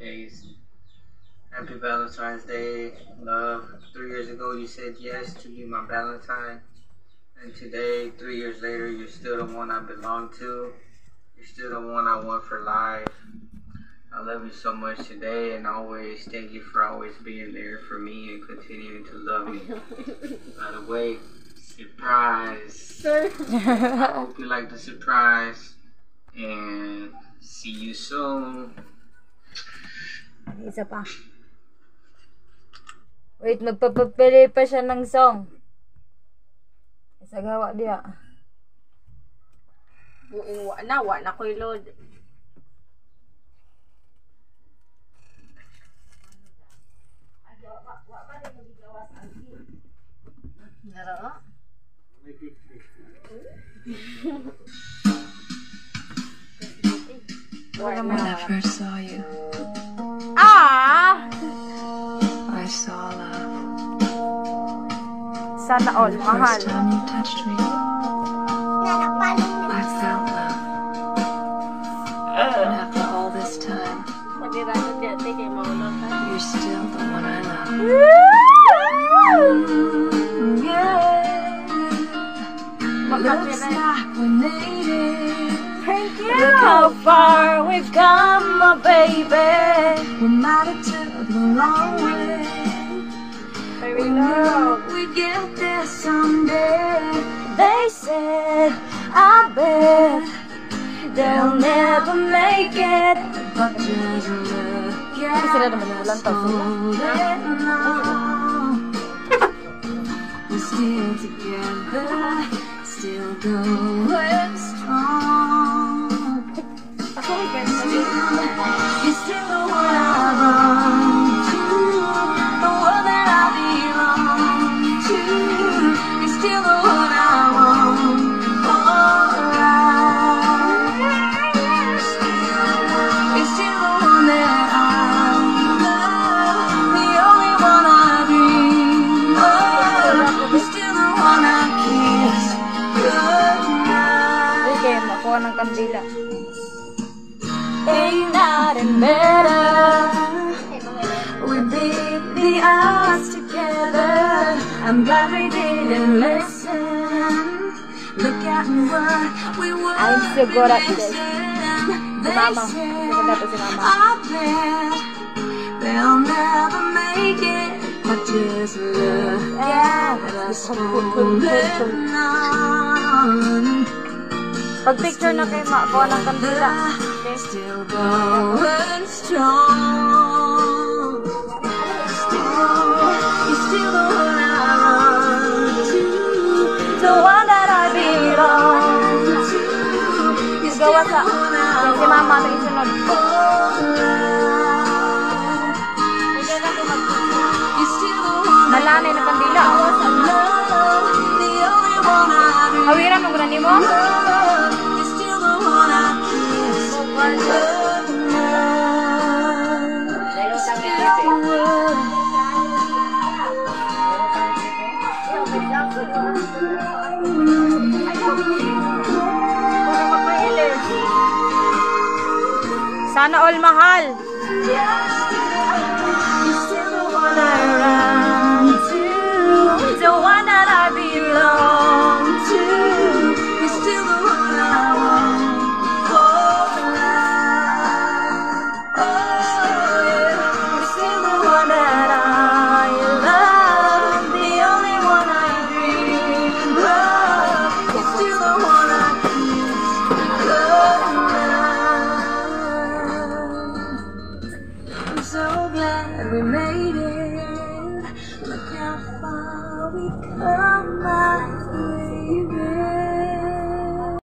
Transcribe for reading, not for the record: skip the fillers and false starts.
Ace. Happy Valentine's Day, love. 3 years ago you said yes to be my Valentine. And today, 3 years later, you're still the one I belong to. You're still the one I want for life. I love you so much today and always. Thank you for always being there for me and continuing to love me. By the way, surprise. I hope you like the surprise. And see you soon. Isa pa. Wait, magpapapili pa siya ng song. Isa gawa dia. Wa na ko'y load. Nara? When I first saw you, I saw love. Sana all, The mahal. first time you touched me, I felt love. And after all this time, you're still the one I love. Looks like we made it. Thank you. Look how far we've come, my baby. We might have took the long way. We knew we'd get there someday. They said, I bet they'll never make it. But just look at Sila naman yung ulan tao sila. we're still together, still going strong. You're still the one I run to, the one that I belong to. You're still the one I want. You're still the one that I love, the only one I dream of. You're still the one I kiss goodnight. Okay, makuha ng kandila. Ain't nothing better. We beat the odds together. I'm glad we didn't listen. Look at what we were I'm so good at this. missing. Si Mama. Maganda to si Mama. I bet they'll never make it. But just look at us holding on. Pag picture na kay Ma, kuha ng kandila. Okay. Still going strong. You're still the one I run to, the one that I belong to. You're still Gawa the sa one I si Mama na isunod. You're still the one I Nalanay na kandila. love, the only one I dream Hawiran mo gani mo? of. You're still the one I kiss goodnight. Sana all mahal. You're still the one I run